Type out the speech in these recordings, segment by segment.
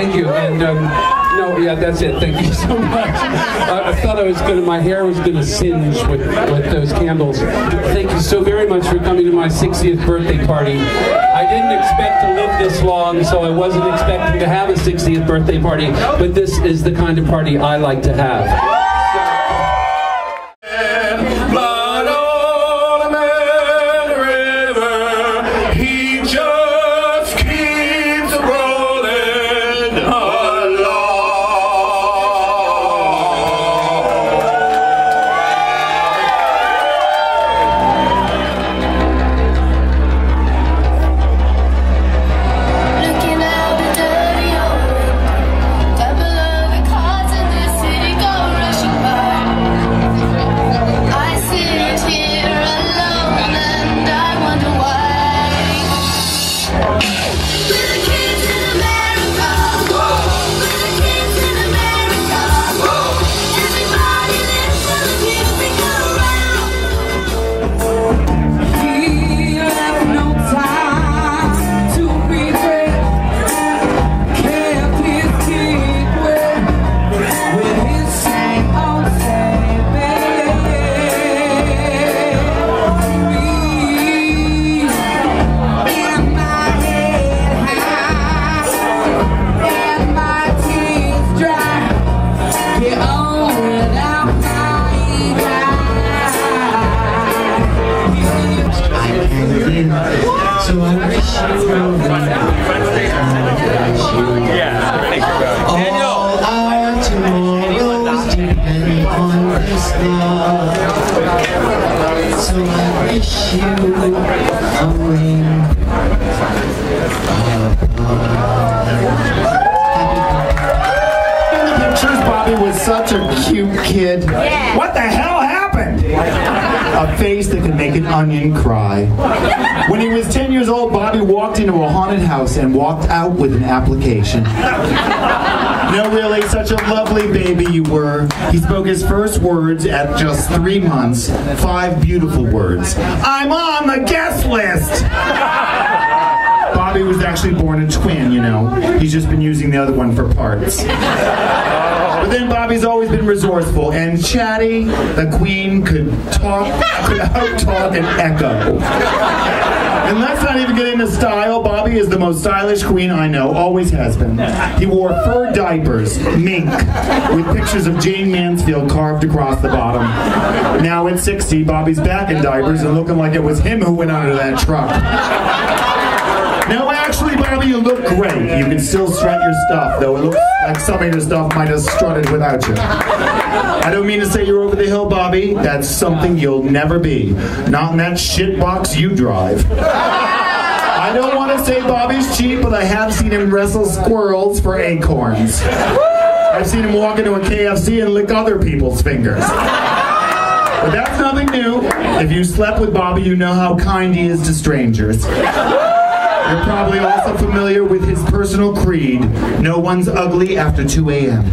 Thank you. And no, yeah, that's it. Thank you so much. I thought my hair was gonna singe with those candles. Thank you so very much for coming to my 60th birthday party. I didn't expect to live this long, so I wasn't expecting to have a 60th birthday party, but this is the kind of party I like to have. So I wish you all our tomorrows depend on this love. So I wish you a ring of love. In the pictures, Bobby was such a cute kid. Yeah. What the hell happened? A face that could make an onion cry. When he was 10 years old, Bobby walked into a haunted house and walked out with an application. No, really, such a lovely baby you were. He spoke his first words at just 3 months. 5 beautiful words. I'm on the guest list! Bobby was actually born a twin, you know. He's just been using the other one for parts. But then Bobby's always been resourceful and chatty. The queen could out-talk and echo. And let's not even get into style. Bobby is the most stylish queen I know, always has been. He wore fur diapers, mink, with pictures of Jane Mansfield carved across the bottom. Now at 60, Bobby's back in diapers and looking like it was him who went under that truck. No, actually, Bobby, you look great. You can still strut your stuff, though it looks like some of your stuff might have strutted without you. I don't mean to say you're over the hill, Bobby. That's something you'll never be. Not in that shit box you drive. I don't want to say Bobby's cheap, but I have seen him wrestle squirrels for acorns. I've seen him walk into a KFC and lick other people's fingers. But that's nothing new. If you slept with Bobby, you know how kind he is to strangers. You're probably also familiar with his personal creed, no one's ugly after 2 a.m.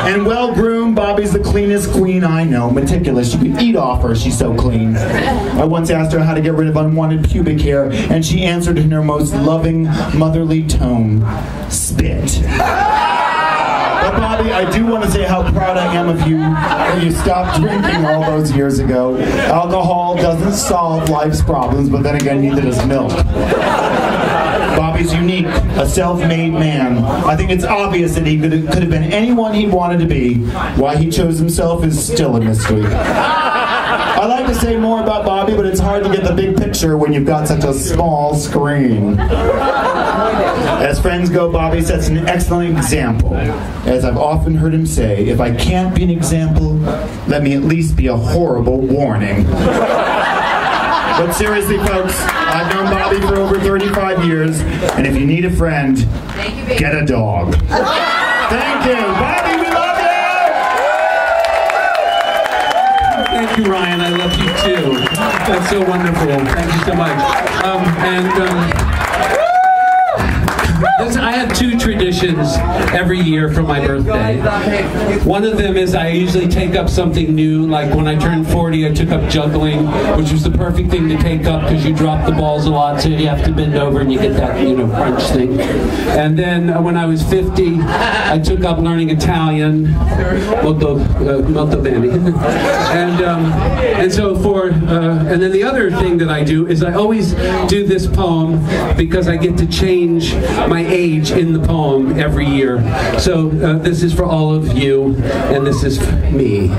And well-groomed, Bobby's the cleanest queen I know. Meticulous, you could eat off her, she's so clean. I once asked her how to get rid of unwanted pubic hair, and she answered in her most loving, motherly tone, spit. But Bobby, I do want to say how proud I am of you that you stopped drinking all those years ago. Alcohol doesn't solve life's problems, but then again, neither does milk. Bobby's unique, a self-made man. I think it's obvious that he could have been anyone he wanted to be. Why he chose himself is still a mystery. I like to say more about Bobby, but it's hard to get the big picture when you've got such a small screen. As friends go, Bobby sets an excellent example. As I've often heard him say, if I can't be an example, let me at least be a horrible warning. But seriously, folks, I've known Bobby for over 35 years, and if you need a friend, get a dog. Thank you. Bobby, we love you! Thank you, Ryan. I love you, too. That's so wonderful. Thank you so much. I have two traditions every year for my birthday. One of them is I usually take up something new. Like when I turned 40, I took up juggling, which was the perfect thing to take up because you drop the balls a lot, so you have to bend over and you get that, crunch thing. And then when I was 50, I took up learning Italian, molto bene. And so and then the other thing that I do is I always do this poem because I get to change my age in the poem every year. So this is for all of you, and this is for me.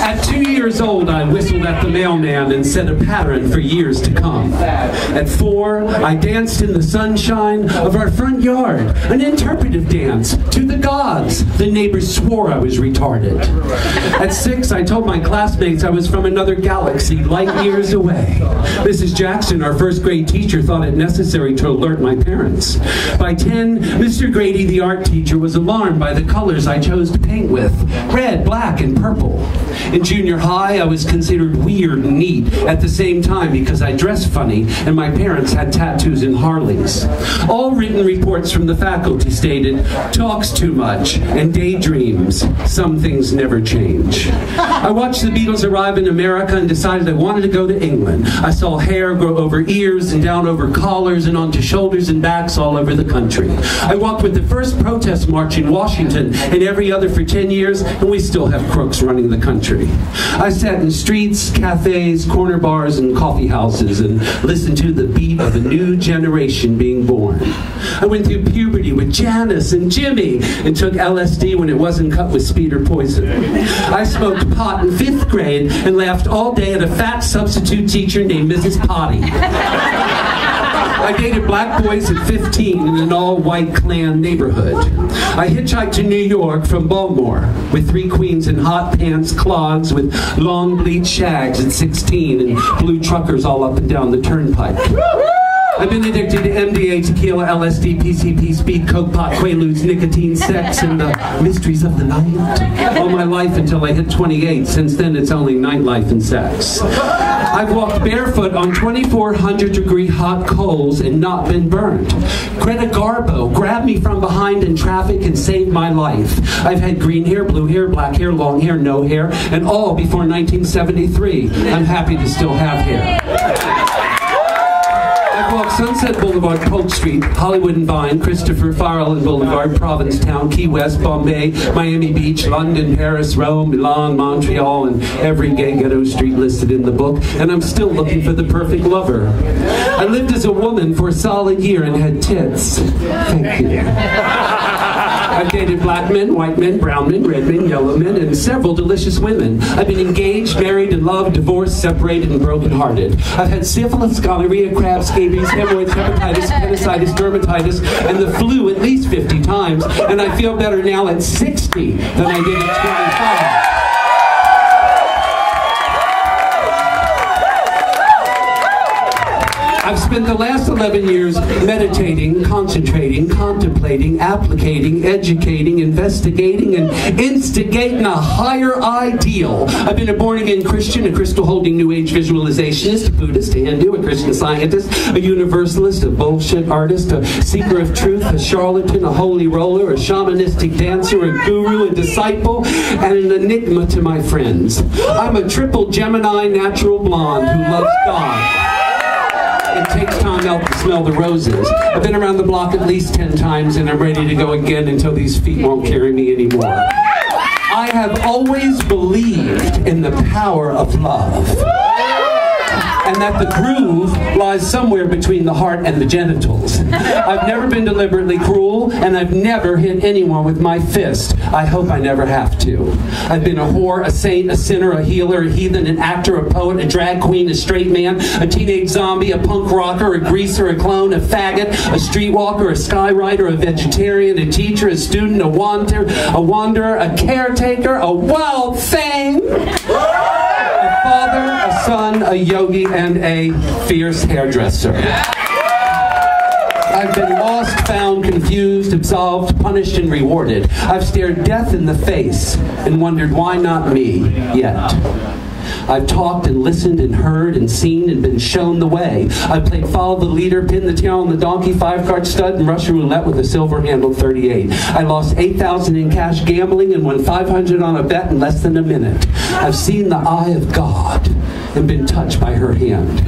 At 2 years old, I whistled at the mailman and set a pattern for years to come. At 4, I danced in the sunshine of our front yard, an interpretive dance to the gods. The neighbors swore I was retarded. At 6, I told my classmates I was from another galaxy, light years away. Mrs. Jackson, our first grade teacher, thought it necessary to alert my parents. By 10, Mr. Grady, the art teacher, was alarmed by the colors I chose to paint with, red, black, and purple. In junior high, I was considered weird and neat at the same time because I dressed funny and my parents had tattoos and Harleys. All written reports from the faculty stated, talks too much and daydreams. Some things never change. I watched the Beatles arrive in America and decided I wanted to go to England. I saw hair grow over ears and down over collars and onto shoulders and backs all over the country. I walked with the first protest march in Washington and every other for 10 years, and we still have crooks running the country. I sat in streets, cafes, corner bars, and coffee houses and listened to the beat of a new generation being born. I went through puberty with Janice and Jimmy and took LSD when it wasn't cut with speed or poison. I smoked pot in 5th grade and laughed all day at a fat substitute teacher named Mrs. Potty. I dated black boys at 15 in an all-white Klan neighborhood. I hitchhiked to New York from Baltimore with 3 queens in hot pants clogs with long bleached shags at 16 and blue truckers all up and down the turnpike. I've been addicted to MDA, tequila, LSD, PCP, speed, coke, pot, quaaludes, nicotine, sex, and the mysteries of the night all my life until I hit 28. Since then, it's only nightlife and sex. I've walked barefoot on 2,400-degree hot coals and not been burned. Greta Garbo grabbed me from behind in traffic and saved my life. I've had green hair, blue hair, black hair, long hair, no hair, and all before 1973. I'm happy to still have hair. I've walked Sunset Boulevard, Polk Street, Hollywood and Vine, Christopher Farrell Boulevard, Provincetown, Key West, Bombay, Miami Beach, London, Paris, Rome, Milan, Montreal, and every gay ghetto street listed in the book, and I'm still looking for the perfect lover. I lived as a woman for a solid year and had tits. Thank you. I've dated black men, white men, brown men, red men, yellow men, and several delicious women. I've been engaged, married, in love, divorced, separated, and brokenhearted. I've had syphilis, gonorrhea, crabs, scabies, hemorrhoids, hepatitis, appendicitis, dermatitis, and the flu at least 50 times, and I feel better now at 60 than I did at 25. I've spent the last 11 years meditating, concentrating, contemplating, applicating, educating, investigating, and instigating a higher ideal. I've been a born-again Christian, a crystal-holding New Age visualizationist, a Buddhist, a Hindu, a Christian Scientist, a universalist, a bullshit artist, a seeker of truth, a charlatan, a holy roller, a shamanistic dancer, a guru, a disciple, and an enigma to my friends. I'm a triple Gemini natural blonde who loves God. It takes time out to smell the roses. I've been around the block at least 10 times and I'm ready to go again until these feet won't carry me anymore. I have always believed in the power of love, and that the groove lies somewhere between the heart and the genitals. I've never been deliberately cruel, and I've never hit anyone with my fist. I hope I never have to. I've been a whore, a saint, a sinner, a healer, a heathen, an actor, a poet, a drag queen, a straight man, a teenage zombie, a punk rocker, a greaser, a clone, a faggot, a streetwalker, a skywriter, a vegetarian, a teacher, a student, a wanderer, a caretaker, a wild thing, a father, a son, a yogi, and a fierce hairdresser. I've been lost, found, confused, absolved, punished, and rewarded. I've stared death in the face and wondered why not me yet. I've talked and listened and heard and seen and been shown the way. I've played follow the leader, pin the tail on the donkey, 5-card stud, and Russian roulette with a silver-handled 38. I lost $8,000 in cash gambling and won $500 on a bet in less than a minute. I've seen the eye of God and been touched by her hand.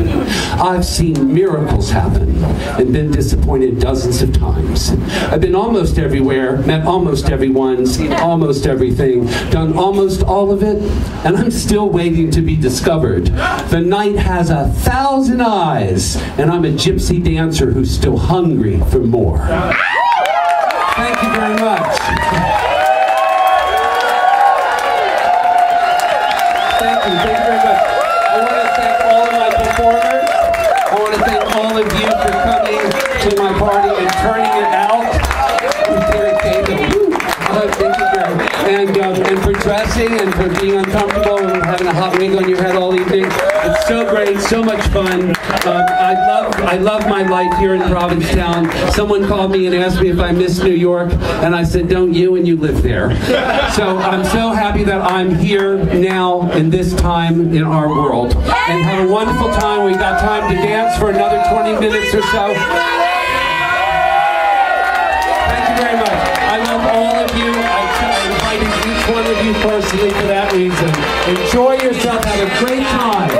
I've seen miracles happen and been disappointed dozens of times. I've been almost everywhere, met almost everyone, seen almost everything, done almost all of it, and I'm still waiting to be discovered. The night has 1,000 eyes, and I'm a gypsy dancer who's still hungry for more. Thank you very much. Thank you very much. I want to thank all of my performers. I want to thank all of you for coming to my party and turning it out. Thank you, and for dressing and for being uncomfortable and having a hot wig on your head all evening. It's so great, so much fun. I love my life here in Provincetown. Someone called me and asked me if I miss New York, and I said, don't you, and you live there. So I'm so happy that I'm here now in this time in our world. And have a wonderful time. We got time to dance for another 20 minutes or so. Thank you very much. I love all of you. I'm inviting each one of you personally for that reason. Enjoy yourself. Have a great time.